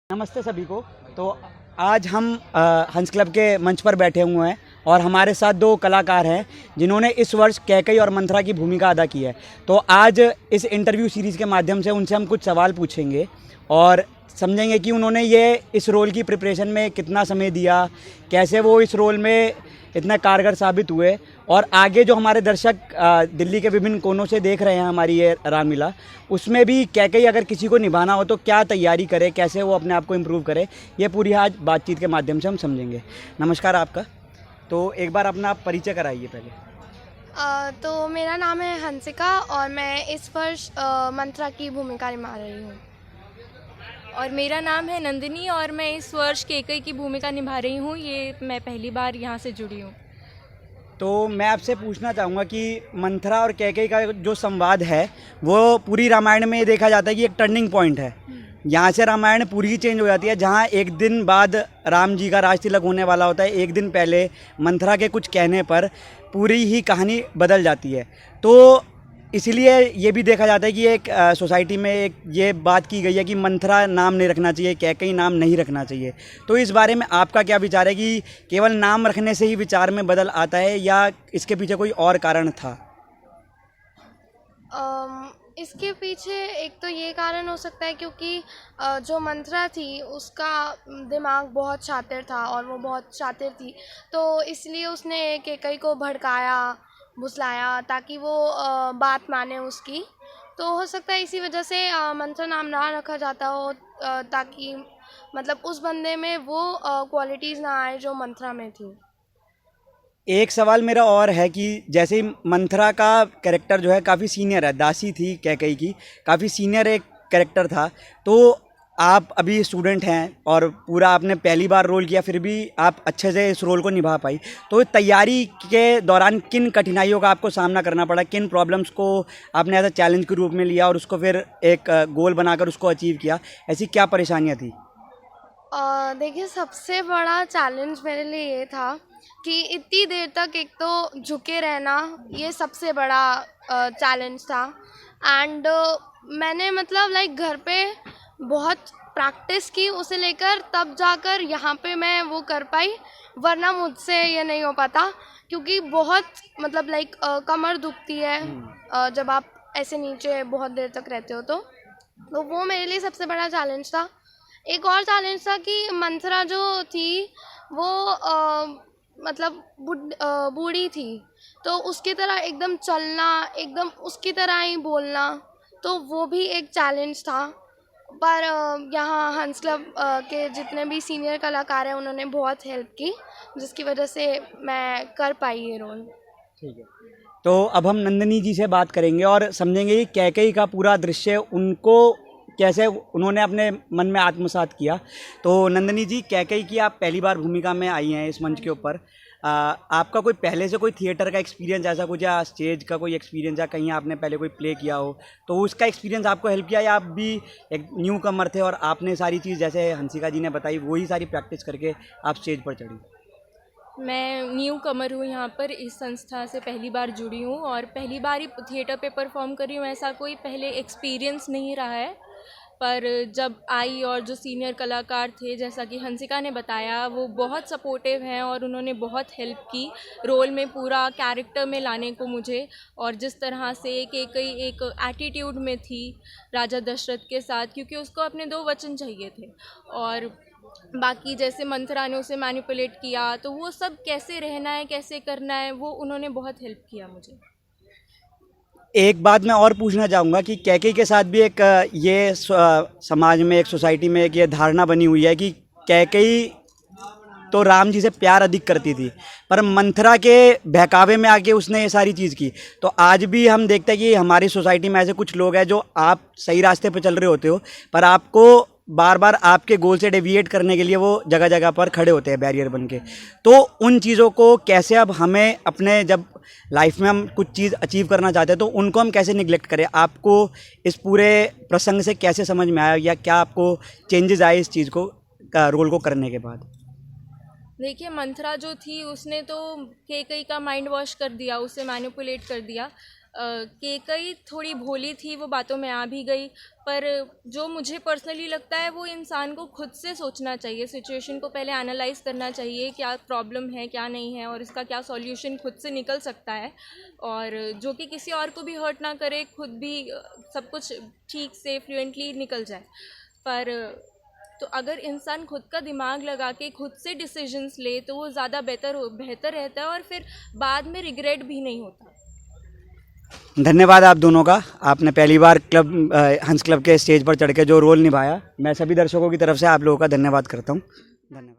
नमस्ते सभी को। तो आज हम हंस क्लब के मंच पर बैठे हुए हैं और हमारे साथ दो कलाकार हैं जिन्होंने इस वर्ष कैकई और मंथरा की भूमिका अदा की है। तो आज इस इंटरव्यू सीरीज़ के माध्यम से उनसे हम कुछ सवाल पूछेंगे और समझेंगे कि उन्होंने ये इस रोल की प्रिपरेशन में कितना समय दिया, कैसे वो इस रोल में इतने कारगर साबित हुए और आगे जो हमारे दर्शक दिल्ली के विभिन्न कोनों से देख रहे हैं हमारी ये रामलीला, उसमें भी कैकई अगर किसी को निभाना हो तो क्या तैयारी करे, कैसे वो अपने आप को इम्प्रूव करे, ये पूरी आज बातचीत के माध्यम से हम समझेंगे। नमस्कार आपका। तो एक बार अपना आप परिचय कराइए पहले। तो मेरा नाम है हंसिका और मैं इस वर्ष मंथरा की भूमिका निभा रही हूँ। और मेरा नाम है नंदिनी और मैं इस वर्ष कैकई की भूमिका निभा रही हूँ। ये मैं पहली बार यहाँ से जुड़ी हूँ। तो मैं आपसे पूछना चाहूँगा कि मंथरा और कैकई का जो संवाद है वो पूरी रामायण में देखा जाता है कि एक टर्निंग पॉइंट है। यहाँ से रामायण पूरी चेंज हो जाती है, जहाँ एक दिन बाद राम जी का राज तिलक होने वाला होता है, एक दिन पहले मंथरा के कुछ कहने पर पूरी ही कहानी बदल जाती है। तो इसलिए ये भी देखा जाता है कि एक सोसाइटी में एक ये बात की गई है कि मंथरा नाम नहीं रखना चाहिए, कैकई नाम नहीं रखना चाहिए। तो इस बारे में आपका क्या विचार है कि केवल नाम रखने से ही विचार में बदल आता है या इसके पीछे कोई और कारण था? इसके पीछे एक तो ये कारण हो सकता है क्योंकि जो मंथरा थी उसका दिमाग बहुत शातिर था और वो बहुत शातिर थी, तो इसलिए उसने कैकई को भड़काया, फुसलाया ताकि वो बात माने उसकी। तो हो सकता है इसी वजह से मंथरा नाम ना रखा जाता हो, ताकि मतलब उस बंदे में वो क्वालिटीज़ ना आए जो मंथरा में थी। एक सवाल मेरा और है कि जैसे ही मंथरा का कैरेक्टर जो है काफ़ी सीनियर है, दासी थी कैकई की, काफ़ी सीनियर एक कैरेक्टर था, तो आप अभी स्टूडेंट हैं और पूरा आपने पहली बार रोल किया, फिर भी आप अच्छे से इस रोल को निभा पाई। तो तैयारी के दौरान किन कठिनाइयों का आपको सामना करना पड़ा, किन प्रॉब्लम्स को आपने एज अ चैलेंज के रूप में लिया और उसको फिर एक गोल बनाकर उसको अचीव किया, ऐसी क्या परेशानियाँ थी? देखिए, सबसे बड़ा चैलेंज मेरे लिए ये था कि इतनी देर तक एक तो झुके रहना, ये सबसे बड़ा चैलेंज था। एंड मैंने मतलब लाइक घर पे बहुत प्रैक्टिस की उसे लेकर, तब जाकर यहाँ पे मैं वो कर पाई, वरना मुझसे ये नहीं हो पाता क्योंकि बहुत मतलब लाइक कमर दुखती है जब आप ऐसे नीचे बहुत देर तक रहते हो। तो वो मेरे लिए सबसे बड़ा चैलेंज था। एक और चैलेंज था कि मंथरा जो थी वो मतलब बूढ़ी थी, तो उसकी तरह एकदम चलना, एकदम उसकी तरह ही बोलना, तो वो भी एक चैलेंज था। पर यहाँ हंस क्लब के जितने भी सीनियर कलाकार हैं उन्होंने बहुत हेल्प की, जिसकी वजह से मैं कर पाई ये रोल। ठीक है। तो अब हम नंदिनी जी से बात करेंगे और समझेंगे कि कैकई का पूरा दृश्य उनको कैसे उन्होंने अपने मन में आत्मसात किया। तो नंदिनी जी, कैकई की आप पहली बार भूमिका में आई हैं इस मंच के ऊपर। आपका कोई पहले से कोई थिएटर का एक्सपीरियंस ऐसा कुछ, या स्टेज का कोई एक्सपीरियंस, या कहीं आपने पहले कोई प्ले किया हो तो उसका एक्सपीरियंस आपको हेल्प किया, या आप भी एक न्यू कमर थे और आपने सारी चीज़ जैसे हंसिका जी ने बताई वही सारी प्रैक्टिस करके आप स्टेज पर चढ़ी? मैं न्यू कमर हूँ यहाँ पर, इस संस्था से पहली बार जुड़ी हूँ और पहली बार ही थिएटर पे परफॉर्म कर रही हूँ। ऐसा कोई पहले एक्सपीरियंस नहीं रहा है, पर जब आई और जो सीनियर कलाकार थे जैसा कि हंसिका ने बताया, वो बहुत सपोर्टिव हैं और उन्होंने बहुत हेल्प की रोल में पूरा कैरेक्टर में लाने को मुझे। और जिस तरह से कैकई एक एटीट्यूड में थी राजा दशरथ के साथ, क्योंकि उसको अपने 2 वचन चाहिए थे, और बाकी जैसे मंथरा ने उसे मैनिपुलेट किया, तो वो सब कैसे रहना है, कैसे करना है, वो उन्होंने बहुत हेल्प किया मुझे। एक बात मैं और पूछना चाहूँगा कि कैकई के साथ भी एक ये समाज में, एक सोसाइटी में एक ये धारणा बनी हुई है कि कैकई तो राम जी से प्यार अधिक करती थी, पर मंथरा के बहकावे में आके उसने ये सारी चीज़ की। तो आज भी हम देखते हैं कि हमारी सोसाइटी में ऐसे कुछ लोग हैं जो आप सही रास्ते पर चल रहे होते हो पर आपको बार बार आपके गोल से डेविएट करने के लिए वो जगह जगह पर खड़े होते हैं बैरियर बन के। तो उन चीज़ों को कैसे अब हमें अपने, जब लाइफ में हम कुछ चीज़ अचीव करना चाहते हैं तो उनको हम कैसे निगलेक्ट करें? आपको इस पूरे प्रसंग से कैसे समझ में आया, या क्या आपको चेंजेस आए इस चीज़ को रोल को करने के बाद? देखिए, मंथरा जो थी उसने तो कैकई का माइंड वॉश कर दिया, उसे मैनिपुलेट कर दिया। केकई थोड़ी भोली थी, वो बातों में आ भी गई, पर जो मुझे पर्सनली लगता है वो इंसान को खुद से सोचना चाहिए, सिचुएशन को पहले एनालाइज करना चाहिए, क्या प्रॉब्लम है क्या नहीं है और इसका क्या सॉल्यूशन खुद से निकल सकता है, और जो कि किसी और को भी हर्ट ना करे, खुद भी सब कुछ ठीक से फ्लुएंटली निकल जाए। पर तो अगर इंसान खुद का दिमाग लगा के खुद से डिसीजंस ले तो वो ज़्यादा बेहतर रहता है और फिर बाद में रिग्रेट भी नहीं होता। धन्यवाद आप दोनों का। आपने पहली बार हंस क्लब के स्टेज पर चढ़ के जो रोल निभाया, मैं सभी दर्शकों की तरफ से आप लोगों का धन्यवाद करता हूँ। धन्यवाद।